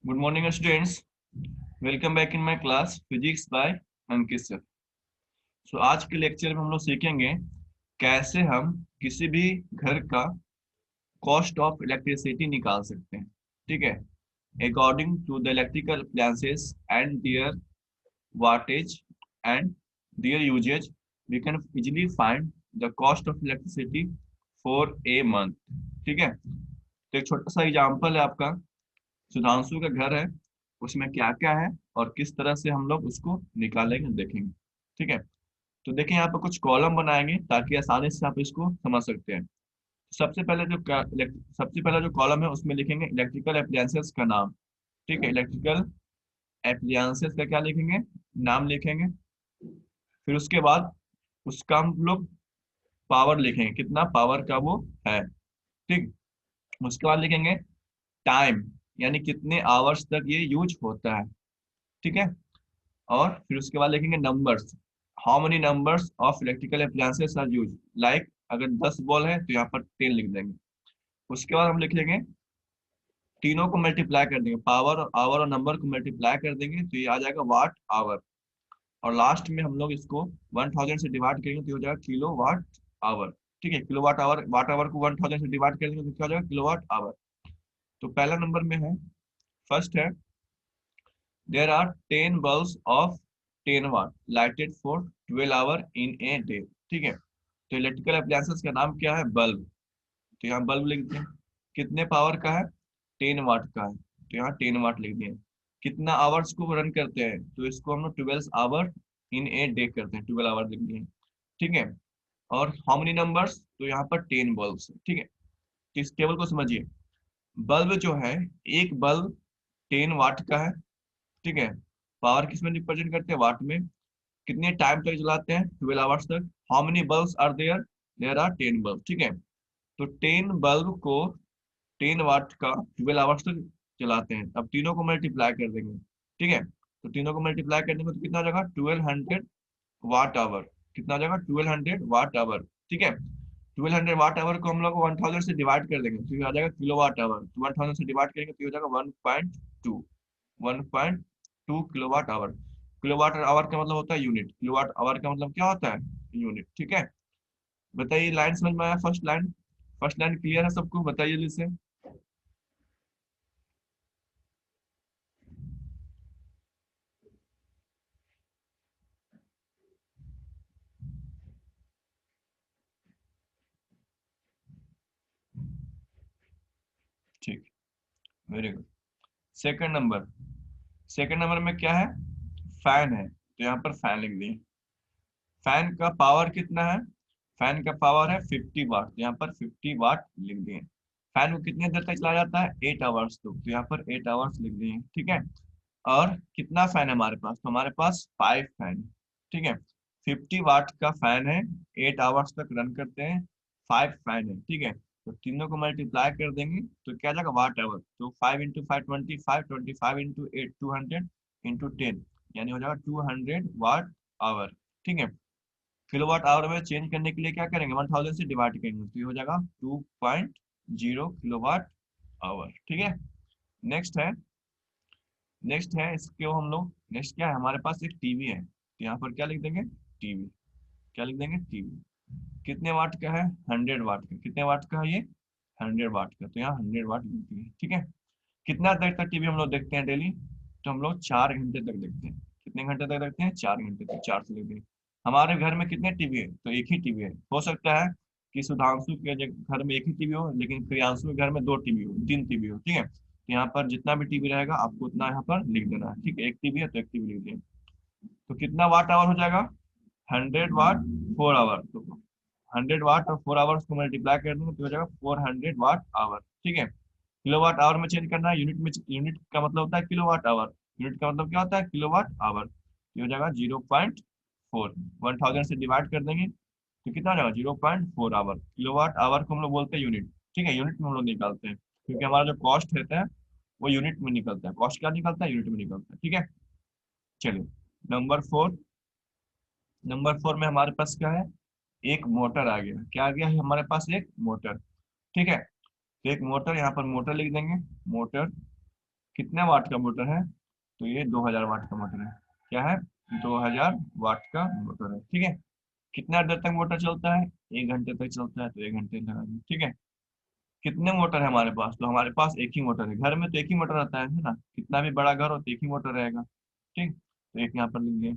Good morning students. Welcome back in my class physics by Ankit sir. So आज के lecture में हम लोग सीखेंगे कैसे हम किसी भी घर का कॉस्ट ऑफ इलेक्ट्रिसिटी निकाल सकते हैं। ठीक है, according to the electrical appliances and their wattage and their usage, we can easily find the cost of electricity for a month। ठीक है, तो एक छोटा सा एग्जांपल है आपका। सुधांशु का घर है, उसमें क्या क्या है और किस तरह से हम लोग उसको निकालेंगे देखेंगे। ठीक है, तो देखें यहाँ पर कुछ कॉलम बनाएंगे ताकि आसानी से आप इसको समझ सकते हैं। सबसे पहला जो कॉलम है उसमें लिखेंगे इलेक्ट्रिकल अप्लायंसेस का नाम। ठीक है, इलेक्ट्रिकल अप्लायंसेस का क्या लिखेंगे, नाम लिखेंगे। फिर उसके बाद उसका हम लोग पावर लिखेंगे, कितना पावर का वो है। ठीक, उसके बाद लिखेंगे टाइम, यानी कितने आवर्स तक ये यूज होता है। ठीक है, और फिर उसके बाद लिखेंगे numbers, how many numbers of electrical appliances are use. Like अगर 10 बॉल है तो यहाँ पर 10 लिख देंगे। उसके बाद हम लिख लेंगे, तीनों को मल्टीप्लाई कर देंगे, पावर और आवर और नंबर को मल्टीप्लाई कर देंगे तो ये आ जाएगा वाट आवर। और लास्ट में हम लोग इसको 1000 से डिवाइड करेंगे तो ये हो जाएगा किलो वाट आवर। ठीक है, kilowatt hour, watt hour को 1000 से डिवाइड करेंगे तो क्या हो जाएगा, किलो वाट आवर। तो पहला नंबर में है, फर्स्ट है, there are 10 bulbs of 10 watt lighted for 12 hour in a day। ठीक है, तो इलेक्ट्रिकल अप्लायंसेस का नाम क्या है, बल्ब। तो यहाँ बल्ब लिख दिए। कितने पावर का है, 10 वाट का है, तो यहाँ 10 वाट लिख दिए। कितना आवर्स को रन करते हैं, तो इसको हम लोग 12 आवर इन ए डे करते हैं, 12 आवर लिख दिए। ठीक है, और हाउ मेनी नंबर्स, तो यहाँ पर 10 बल्ब्स। ठीक है, तो इस टेबल को समझिए। बल्ब जो है, एक बल्ब 10 वाट का है। ठीक है, पावर किसमें रिप्रेजेंट करते हैं, वाट में। कितने टाइम तक चलाते हैं, 12 आवर्स तक। How many bulbs are there, there are 10 bulb. ठीक है, तो 10 बल्ब को 10 वाट का 12 आवर्स तक चलाते हैं। अब तीनों को मल्टीप्लाई कर देंगे। ठीक है, तो तीनों को मल्टीप्लाई कर देंगे तो कितना आ जाएगा, 1200 वाट आवर। कितना आ जाएगा, 1200 वाट आवर। ठीक है, 1200 वाट आवर को हम लोग 1000 से डिवाइड कर देंगे तो ये आ जाएगा किलो वाट आवर। तो 1000 से डिवाइड करेंगे तो ये हो जाएगा 1.2 किलोवाट आवर। किलोवाट आवर का मतलब होता है यूनिट, किलोवाट आवर का मतलब क्या होता है, यूनिट। ठीक है, बताइए, लाइन समझ में आया, first line. First line clear है सबको, बताइए जल्दी से। ठीक, very good. Second number, second number में क्या है, फैन है, तो यहाँ पर फैन लिख दिए। फैन का पावर कितना है, फैन का पावर है 50 वाट, तो यहाँ पर 50 वाट लिख दिए। फैन को कितने देर तक चलाया जाता है, 8 आवर्स तक, तो यहाँ पर 8 आवर्स लिख दिए। ठीक है, और कितना फैन है हमारे पास, तो हमारे पास 5 फैन। ठीक है, 50 वाट का फैन है, 8 आवर्स तक रन करते हैं, 5 फैन है। ठीक है, तो तीनों को मल्टीप्लाई कर देंगे तो क्या जाएगा, वाट आवर। तो 5 इंटू 5 25, 25 इंटू 8 200 इंटू 10, यानी हो जाएगा 200 वाट आवर। ठीक है, किलोवाट आवर में चेंज करने के लिए क्या करेंगे, 1000 से डिवाइड करेंगे तो ये हो जाएगा 2.0 किलोवाट आवर। ठीक है, नेक्स्ट है, नेक्स्ट है इसको हम लोग, नेक्स्ट क्या है, हमारे पास एक टीवी है, तो यहाँ पर क्या लिख देंगे, टीवी। क्या लिख देंगे, टीवी। कितने वाट का है, 100 वाट का। कितने वाट का है ये, 100 वाट का, तो यहाँ 100 वाट लिख दिए। ठीक है, कितना देर तक टीवी हम लोग देखते हैं डेली, तो हम लोग 4 घंटे तक देखते हैं। कितने घंटे तक देखते हैं, 4 घंटे तक, 4 से लेते हैं। हमारे घर में कितने टीवी है, तो एक ही टीवी है। हो सकता है कि सुधांशु के घर में एक ही टीवी हो, लेकिन प्रियांशु के घर में 2 टीवी हो, 3 टीवी हो। ठीक है, तो यहाँ पर जितना भी टीवी रहेगा आपको उतना यहाँ पर लिख देना है। ठीक है, एक टीवी है तो एक टीवी लिख दिए। तो कितना वाट आवर हो जाएगा, 100 वाट 4 आवर। तो 100 वाट और 4 आवर्स को मल्टीप्लाई कर देंगे तो हो जाएगा 400 वाट आवर। ठीक है, किलोवाट आवर में चेंज करना है, यूनिट में, यूनिट का मतलब होता है किलोवाट आवर, यूनिट का मतलब क्या होता है, किलोवाट आवर। ये हो जाएगा 0.4, 1000 से डिवाइड कर देंगे तो कितना हो जाएगा, 0.4 आवर। किलोवाट आवर को हम लोग बोलते हैं यूनिट। ठीक है, यूनिट में हम लोग निकालते हैं क्योंकि हमारा जो कॉस्ट रहता है वो यूनिट में निकलता है। कॉस्ट क्या निकलता है, यूनिट में निकलता है। ठीक है, चलिए नंबर 4। नंबर 4 में हमारे पास क्या है, एक मोटर आ गया। क्या आ गया है हमारे पास, एक मोटर। ठीक है, तो एक मोटर, यहाँ पर मोटर लिख देंगे, मोटर। कितने वाट का मोटर है? तो ये 2000 वाट का मोटर है। क्या है? 2000 वाट का मोटर है। ठीक है। कितना देर तक मोटर चलता है? 1 घंटे तक चलता है, तो 1 घंटे लगा दें। ठीक है। कितने मोटर है हमारे पास? तो हमारे पास एक ही मोटर है। घर में तो एक ही मोटर रहता है ना, कितना भी बड़ा घर हो तो एक ही मोटर रहेगा। ठीक, तो एक यहाँ पर लिख दिए।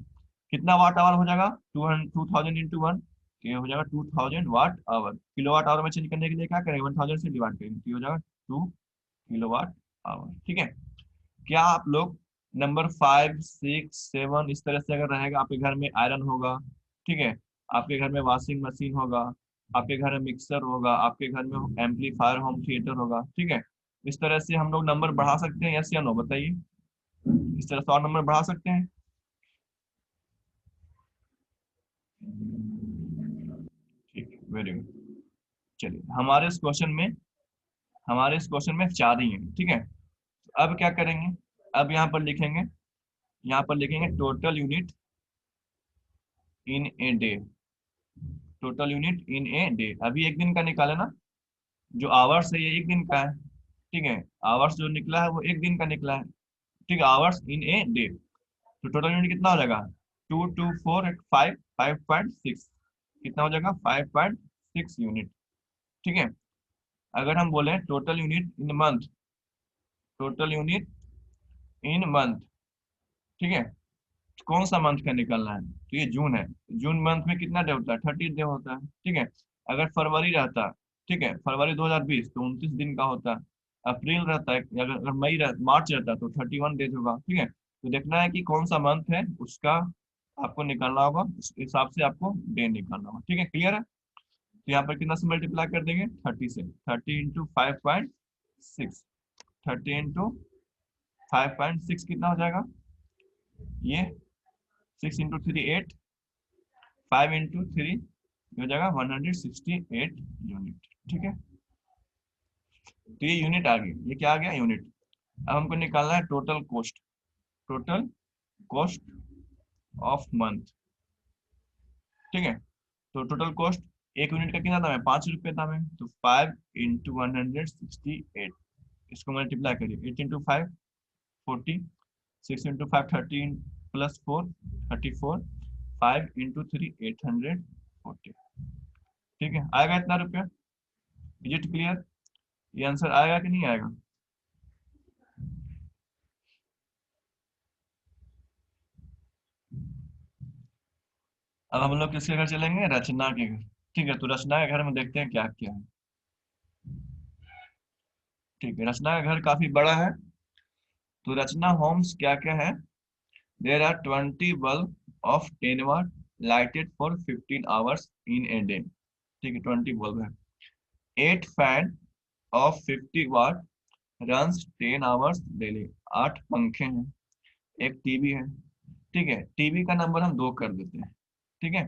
कितना वाट आवर हो जाएगा? 2000 इंटू वन, तो ये हो जाएगा 2000 watt hour. Kilowatt hour में चेंज करने के लिए क्या करेंगे? 1000 से डिवाइड करेंगे, तो ये हो जाएगा 2 किलो वाट आवर। ठीक है। क्या आप लोग नंबर 5, 6, 7 इस तरह से अगर रहेगा, आपके घर में आयरन होगा, ठीक है, आपके घर में वॉशिंग मशीन होगा, आपके घर में मिक्सर होगा, आपके घर में एम्पलीफायर होम थिएटर होगा, ठीक है, इस तरह से हम लोग नंबर बढ़ा सकते हैं, यस या नो बताइए। इस तरह से और नंबर बढ़ा सकते हैं। ठीक है, वेरी गुड। चलिए, हमारे इस क्वेश्चन में 4 ही हैं। ठीक है। अब क्या करेंगे? अब यहाँ पर लिखेंगे, यहाँ पर लिखेंगे total unit in a day. Total unit in a day, अभी एक दिन का निकाले ना, जो आवर्स है ये एक दिन का है। ठीक है। आवर्स जो निकला है वो एक दिन का निकला है। ठीक है, आवर्स इन ए डे। तो टोटल यूनिट कितना हो जाएगा? 5.6 कितना हो जाएगा? 5.6 यूनिट। ठीक है। अगर हम बोले total unit in month, total unit in month, ठीक है, कौन सा मंथ का निकलना है? तो ये जून है। जून मंथ में कितना डे होता है? 30 डे होता है। ठीक है। अगर फरवरी रहता, ठीक है, फरवरी 2020 तो 29 दिन का होता है। अप्रैल रहता है, अगर मार्च रहता है तो 31 डेज होगा। ठीक है। तो देखना है कि कौन सा मंथ है, उसका आपको निकालना होगा, उस हिसाब से आपको डे निकालना होगा। ठीक है, क्लियर है? तो यहाँ पर कितना से मल्टीप्लाई कर देंगे? 30 से। 30 इंटू 5.6, 30 इंटू 5.6 कितना हो जाएगा? ये 6 इंटू 3 8, 5 इंटू 3 हो जाएगा 168 यूनिट। ठीक है। तो ये यूनिट आ गई, ये क्या आ गया? यूनिट। अब हमको निकालना है total cost, total cost of month. ठीक है। तो टोटल कॉस्ट, एक यूनिट का कितना दाम है? 5 रुपये दाम है। तो 5 इंटू 168, इसको मल्टीप्लाई करिए। 8 इंटू 5 40, 6 इंटू 5 13 प्लस 4 34, 5 इंटू 3 840। ठीक है, आएगा इतना रुपया। Is it clear? ये आंसर आएगा कि नहीं आएगा? अब हम लोग किसके घर चलेंगे? रचना के घर। ठीक है, तो रचना के घर में देखते हैं क्या क्या है। ठीक है, रचना का घर काफी बड़ा है। तो रचना होम्स क्या क्या है? There are 20 bulb of 10 watt lighted for 15 hours in a day. ठीक है, 20 बल्ब है। 8 fan of 50 watt runs 10 hours daily. 8 पंखे हैं। एक टीवी है। ठीक है, टीवी का नंबर हम 2 कर देते हैं। ठीक है,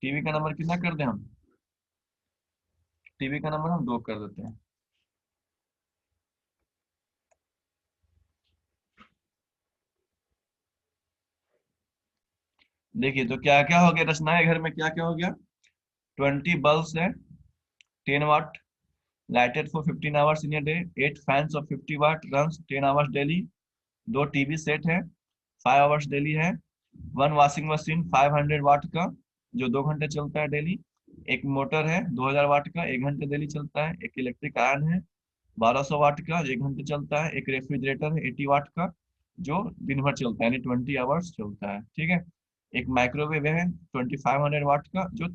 टीवी का नंबर कितना कर दें हम? टीवी का नंबर हम 2 कर देते हैं। देखिए, तो क्या क्या हो गया रचना के घर में? क्या क्या हो गया? 20 बल्ब है 10 watt, lighted for 15 hours in a day. 8 fans of 50 watt runs 10 hours daily. 2 TV set है, 5 आवर्स डेली है। 1 वॉशिंग मशीन 500 वाट का, जो 2 घंटे चलता है डेली। एक मोटर है 2000 वाट का, 1 घंटे डेली चलता है। एक इलेक्ट्रिक आयरन है 1200 वाट का, जो 1 घंटे चलता है। एक रेफ्रिजरेटर है 80 वाट का, जो दिन भर चलता है, यानी 20 आवर्स चलता है। ठीक है। एक माइक्रोवेव है 2500 वाट का, जो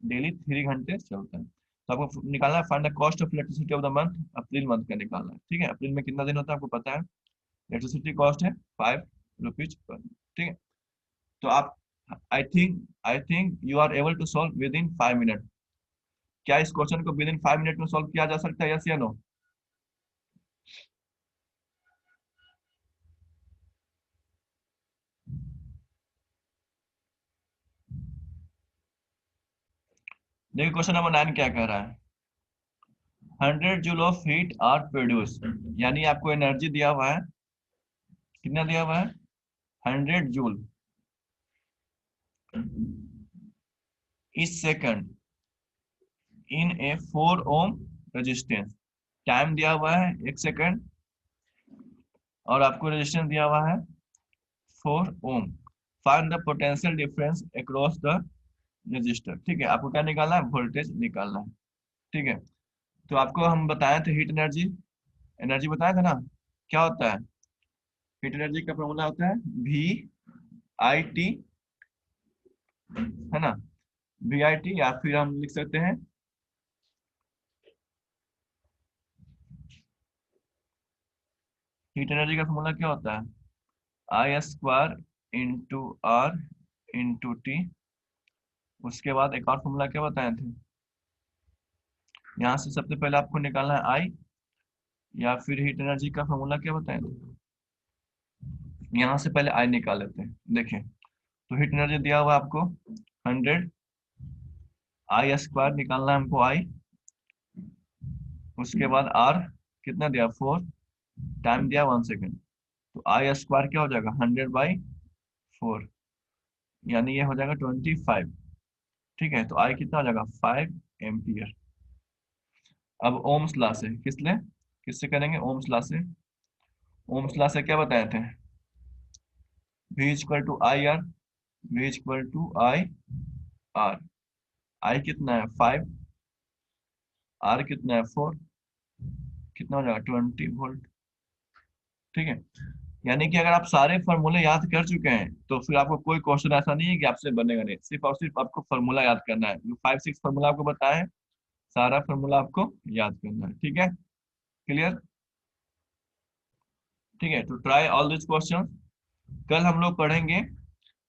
डेली 3 घंटे चलता है। तो आपको निकालना है find the cost of elasticity of the month. April month का निकालना है। ठीक है, अप्रैल में कितना दिन होता है आपको पता है? इलेक्ट्रिसिटी कॉस्ट है 5 रुपीज पर। ठीक है। तो आप, I think you are able to solve within 5 minute. क्या इस क्वेश्चन को विद इन 5 मिनट में सॉल्व किया जा सकता है, यस या नो? देखिए, क्वेश्चन नंबर 9 क्या कह रहा है? 100 joule of heat are produce, यानी आपको एनर्जी दिया हुआ है, कितना दिया हुआ है? 100 जूल इस second in A 4 ohm resistance. Time दिया हुआ है 1 सेकंड, और आपको रेजिस्टेंस दिया हुआ है 4 ohm. Find the potential difference across the resistor. ठीक है, आपको क्या निकालना है, वोल्टेज निकालना है। ठीक है, तो आपको हम बताए थे हीट एनर्जी, एनर्जी बताया था ना, क्या होता है हीट एनर्जी का फॉर्मूला होता है VIT, है ना, VIT, या फिर हम लिख सकते हैं हीट एनर्जी का फॉर्मूला क्या होता है, I² into R into T। उसके बाद एक और फॉर्मूला क्या बताए थे, यहाँ से सबसे पहले आपको निकालना है I, या फिर हीट एनर्जी का फॉर्मूला क्या बताए थे, यहाँ से पहले I निकाल लेते हैं। देखिए, तो हीट एनर्जी दिया हुआ है आपको 100, I² निकालना है हमको I, उसके बाद R कितना दिया 4, टाइम दिया 1 सेकेंड, तो I² क्या हो जाएगा 100/4, यानी ये हो जाएगा 25। ठीक है, तो I कितना हो जाएगा 5 एम्पियर। अब ओम्स लॉ से किससे करेंगे, ओम्स लॉ से। ओम्स लॉ से क्या बताए थे, V equal to I R, V equal to I R. I कितना है 5, R कितना है 4, कितना हो जाएगा 20 वोल्ट। ठीक है, यानी कि अगर आप सारे फॉर्मूले याद कर चुके हैं तो फिर आपको कोई क्वेश्चन ऐसा नहीं है कि आपसे बनेगा नहीं, सिर्फ और सिर्फ आपको फॉर्मूला याद करना है। जो 5-6 फॉर्मूला आपको बताए हैं, सारा फॉर्मूला आपको याद करना है। ठीक है, क्लियर। ठीक है, तो ट्राई ऑल दिस क्वेश्चन। कल हम लोग पढ़ेंगे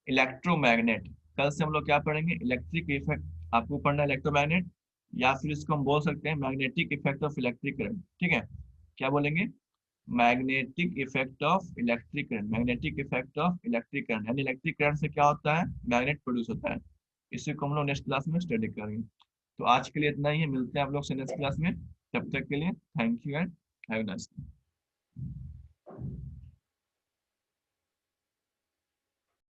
इलेक्ट्रोमैग्नेट। कल से हम लोग क्या पढ़ेंगे, इलेक्ट्रिक इफेक्ट। आपको पढ़ना है इलेक्ट्रोमैग्नेट, या फिर इसको हम बोल सकते हैं magnetic effect of electric current. ठीक है, क्या बोलेंगे, magnetic effect of electric current, magnetic effect of electric current, यानी इलेक्ट्रिक करंट से क्या होता है, मैग्नेट प्रोड्यूस होता है। इसी को हम लोग नेक्स्ट क्लास में स्टडी करेंगे। तो आज के लिए इतना ही है, मिलते हैं आप लोग से नेक्स्ट क्लास में। तब तक के लिए thank you and have a nice day.